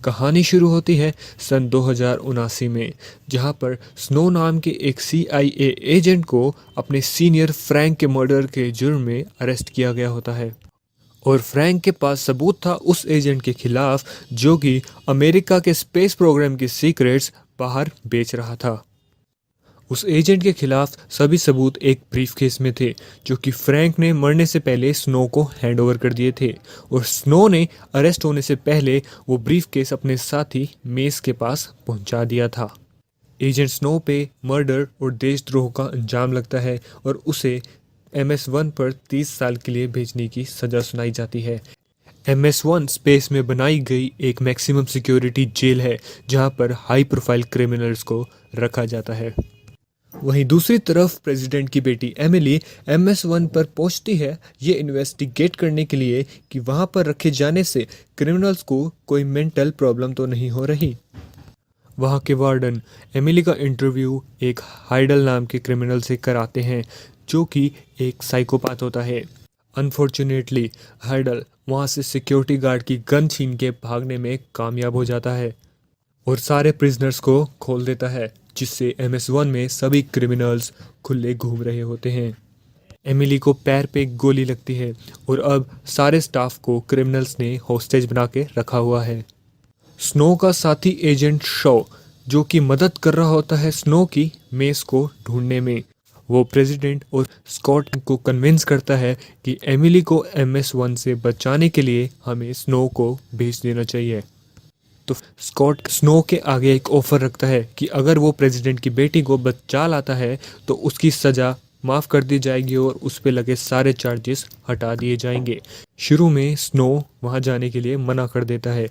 कहानी शुरू होती है सन 2079 में, जहां पर स्नो नाम के एक CIA एजेंट को अपने सीनियर फ्रैंक के मर्डर के जुर्म में अरेस्ट किया गया होता है। और फ्रैंक के पास सबूत था उस एजेंट के खिलाफ जो कि अमेरिका के स्पेस प्रोग्राम की सीक्रेट्स बाहर बेच रहा था। उस एजेंट के खिलाफ सभी सबूत एक ब्रीफकेस में थे जो कि फ्रैंक ने मरने से पहले स्नो को हैंडओवर कर दिए थे, और स्नो ने अरेस्ट होने से पहले वो ब्रीफकेस अपने साथी मेस के पास पहुंचा दिया था। एजेंट स्नो पे मर्डर और देशद्रोह का अंजाम लगता है और उसे MS-1 पर 30 साल के लिए भेजने की सज़ा सुनाई जाती है। MS-1 स्पेस में बनाई गई एक मैक्सिमम सिक्योरिटी जेल है जहां पर हाई प्रोफाइल क्रिमिनल्स को रखा जाता है। वहीं दूसरी तरफ प्रेसिडेंट की बेटी एमिली MS-1 पर पहुंचती है ये इन्वेस्टिगेट करने के लिए कि वहां पर रखे जाने से क्रिमिनल्स को कोई मेंटल प्रॉब्लम तो नहीं हो रही। वहां के वार्डन एमिली का इंटरव्यू एक हाइडल नाम के क्रिमिनल से कराते हैं जो कि एक साइकोपैथ होता है। अनफॉर्चुनेटली हाइडल वहां से सिक्योरिटी गार्ड की गन छीन के भागने में कामयाब हो जाता है और सारे प्रिजनर्स को खोल देता है, जिससे MS-1 में सभी क्रिमिनल्स खुले घूम रहे होते हैं। एमिली को पैर पे गोली लगती है और अब सारे स्टाफ को क्रिमिनल्स ने हॉस्टेज बना के रखा हुआ है। स्नो का साथी एजेंट शॉ जो कि मदद कर रहा होता है स्नो की मेस को ढूंढने में, वो प्रेसिडेंट और स्कॉट को कन्विंस करता है कि एमिली को MS-1 से बचाने के लिए हमें स्नो को भेज देना चाहिए। तो स्कॉट स्नो के आगे एक ऑफर रखता है कि अगर वो प्रेसिडेंट की बेटी को बचा लाता है तो उसकी सज़ा माफ़ कर दी जाएगी और उस पे लगे सारे चार्जेस हटा दिए जाएंगे। शुरू में स्नो वहाँ जाने के लिए मना कर देता है,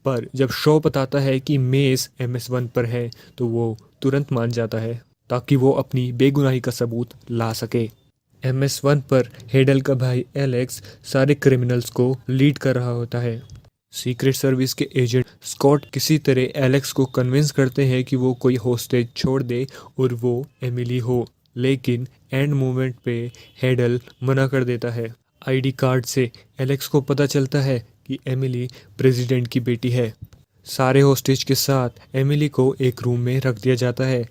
पर जब शो बताता है कि मेस MS-1 पर है तो वो तुरंत मान जाता है ताकि वो अपनी बेगुनाही का सबूत ला सके। MS-1 पर हेडल का भाई एलेक्स सारे क्रिमिनल्स को लीड कर रहा होता है। सीक्रेट सर्विस के एजेंट स्कॉट किसी तरह एलेक्स को कन्विंस करते हैं कि वो कोई होस्टेज छोड़ दे और वो एमिली हो, लेकिन एंड मोमेंट पे हेडल मना कर देता है। ID कार्ड से एलेक्स को पता चलता है कि एमिली प्रेसिडेंट की बेटी है। सारे होस्टेज के साथ एमिली को एक रूम में रख दिया जाता है,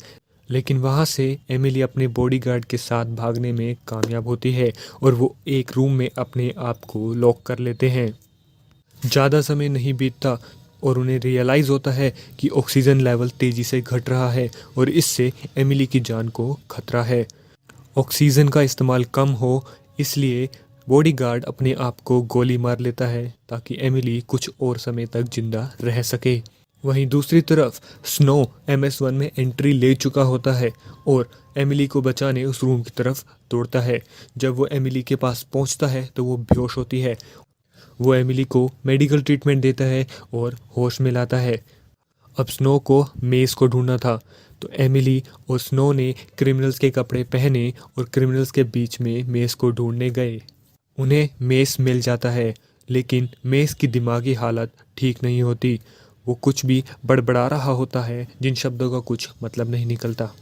लेकिन वहाँ से एमिली अपने बॉडीगार्ड के साथ भागने में कामयाब होती है और वो एक रूम में अपने आप को लॉक कर लेते हैं। ज़्यादा समय नहीं बीतता और उन्हें रियलाइज़ होता है कि ऑक्सीजन लेवल तेज़ी से घट रहा है और इससे एमिली की जान को खतरा है। ऑक्सीजन का इस्तेमाल कम हो इसलिए बॉडीगार्ड अपने आप को गोली मार लेता है ताकि एमिली कुछ और समय तक जिंदा रह सके। वहीं दूसरी तरफ स्नो MS-1 में एंट्री ले चुका होता है और एमिली को बचाने उस रूम की तरफ दौड़ता है। जब वो एमिली के पास पहुंचता है तो वो बेहोश होती है। वो एमिली को मेडिकल ट्रीटमेंट देता है और होश में लाता है। अब स्नो को मेस को ढूंढना था, तो एमिली और स्नो ने क्रिमिनल्स के कपड़े पहने और क्रिमिनल्स के बीच में मेस को ढूंढने गए। उन्हें मेस मिल जाता है, लेकिन मेस की दिमागी हालत ठीक नहीं होती। वो कुछ भी बड़बड़ा रहा होता है जिन शब्दों का कुछ मतलब नहीं निकलता।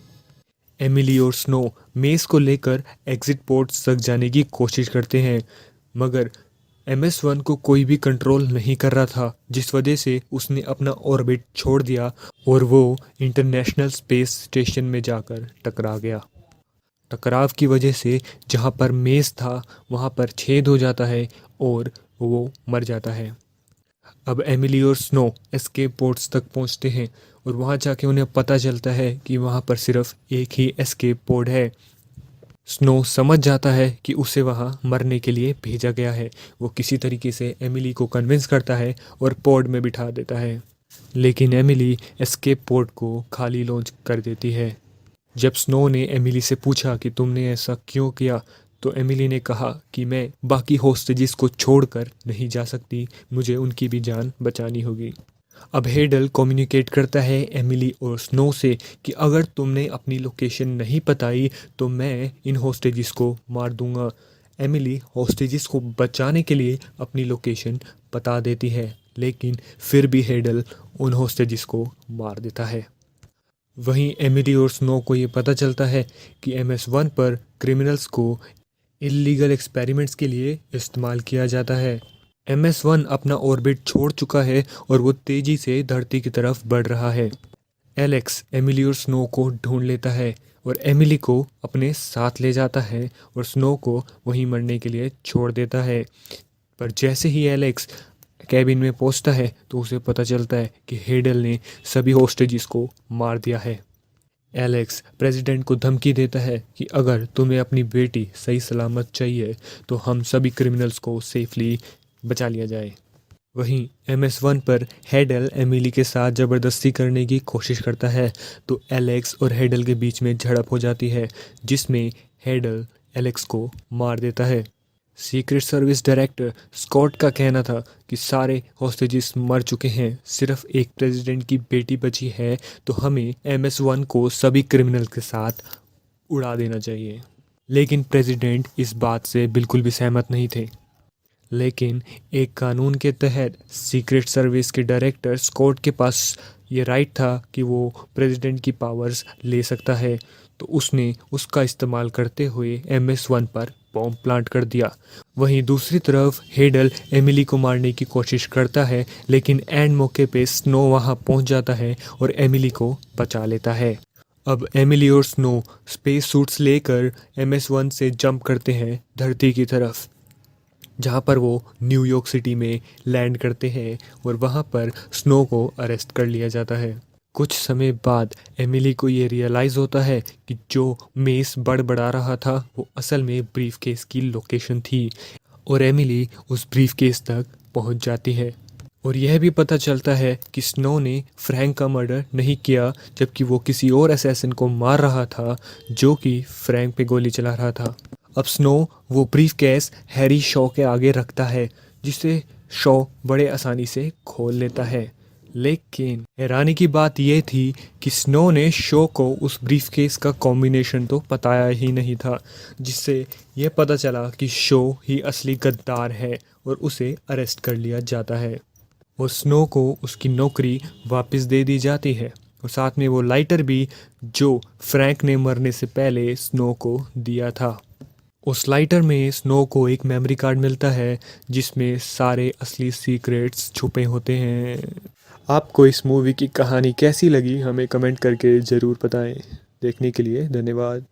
एमिली और स्नो मेस को लेकर एग्जिट पोर्ट्स तक जाने की कोशिश करते हैं, मगर MS-1 को कोई भी कंट्रोल नहीं कर रहा था, जिस वजह से उसने अपना ऑर्बिट छोड़ दिया और वो इंटरनेशनल स्पेस स्टेशन में जाकर टकरा गया। टकराव की वजह से जहाँ पर मेस था वहाँ पर छेद हो जाता है और वो मर जाता है। अब एमिली और स्नो एस्केप पोर्ट्स तक पहुँचते हैं और वहाँ जाके उन्हें पता चलता है कि वहाँ पर सिर्फ एक ही एस्केप पोड है। स्नो समझ जाता है कि उसे वहाँ मरने के लिए भेजा गया है। वो किसी तरीके से एमिली को कन्विंस करता है और पोड में बिठा देता है, लेकिन एमिली एस्केप पोड को खाली लॉन्च कर देती है। जब स्नो ने एमिली से पूछा कि तुमने ऐसा क्यों किया, तो एमिली ने कहा कि मैं बाकी होस्टेजेस को छोड़कर नहीं जा सकती, मुझे उनकी भी जान बचानी होगी। अब हेडल कम्युनिकेट करता है एमिली और स्नो से कि अगर तुमने अपनी लोकेशन नहीं बताई तो मैं इन होस्टेजेस को मार दूंगा। एमिली होस्टेजेस को बचाने के लिए अपनी लोकेशन बता देती है, लेकिन फिर भी हेडल उन होस्टेजेस को मार देता है। वहीं एमिली और स्नो को ये पता चलता है कि MS-1 पर क्रिमिनल्स को इल्लीगल एक्सपेरिमेंट्स के लिए इस्तेमाल किया जाता है। MS-1 अपना ऑर्बिट छोड़ चुका है और वो तेजी से धरती की तरफ बढ़ रहा है। एलेक्स एमिली और स्नो को ढूंढ लेता है और एमिली को अपने साथ ले जाता है और स्नो को वहीं मरने के लिए छोड़ देता है। पर जैसे ही एलेक्स कैबिन में पहुंचता है तो उसे पता चलता है कि हेडल ने सभी होस्टेजेस को मार दिया है। एलेक्स प्रेसिडेंट को धमकी देता है कि अगर तुम्हें अपनी बेटी सही सलामत चाहिए तो हम सभी क्रिमिनल्स को सेफली बचा लिया जाए। वहीं MS-1 पर हेडल एमिली के साथ ज़बरदस्ती करने की कोशिश करता है तो एलेक्स और हेडल के बीच में झड़प हो जाती है, जिसमें हेडल एलेक्स को मार देता है। सीक्रेट सर्विस डायरेक्टर स्कॉट का कहना था कि सारे हॉस्टेजेस मर चुके हैं, सिर्फ एक प्रेसिडेंट की बेटी बची है, तो हमें MS-1 को सभी क्रिमिनल के साथ उड़ा देना चाहिए। लेकिन प्रेसिडेंट इस बात से बिल्कुल भी सहमत नहीं थे। लेकिन एक कानून के तहत सीक्रेट सर्विस के डायरेक्टर स्कॉट के पास ये राइट था कि वो प्रेसिडेंट की पावर्स ले सकता है, तो उसने उसका इस्तेमाल करते हुए MS-1 पर बॉम्ब प्लांट कर दिया। वहीं दूसरी तरफ हेडल एमिली को मारने की कोशिश करता है, लेकिन एंड मौके पे स्नो वहां पहुंच जाता है और एमिली को बचा लेता है। अब एमिली और स्नो स्पेस सूट्स लेकर MS-1 से जंप करते हैं धरती की तरफ, जहाँ पर वो न्यूयॉर्क सिटी में लैंड करते हैं और वहाँ पर स्नो को अरेस्ट कर लिया जाता है। कुछ समय बाद एमिली को ये रियलाइज़ होता है कि जो मेस बड़बड़ा रहा था वो असल में ब्रीफकेस की लोकेशन थी और एमिली उस ब्रीफकेस तक पहुँच जाती है। और यह भी पता चलता है कि स्नो ने फ्रैंक का मर्डर नहीं किया, जबकि वो किसी और असैसिन को मार रहा था जो कि फ्रैंक पे गोली चला रहा था। अब स्नो वो ब्रीफकेस हैरी शॉ के आगे रखता है, जिसे शॉ बड़े आसानी से खोल लेता है। लेकिन हैरानी की बात यह थी कि स्नो ने शॉ को उस ब्रीफकेस का कॉम्बिनेशन तो बताया ही नहीं था, जिससे यह पता चला कि शॉ ही असली गद्दार है और उसे अरेस्ट कर लिया जाता है और स्नो को उसकी नौकरी वापस दे दी जाती है और साथ में वो लाइटर भी जो फ्रैंक ने मरने से पहले स्नो को दिया था। उस लाइटर में स्नो को एक मेमोरी कार्ड मिलता है जिसमें सारे असली सीक्रेट्स छुपे होते हैं। आपको इस मूवी की कहानी कैसी लगी हमें कमेंट करके ज़रूर बताएं। देखने के लिए धन्यवाद।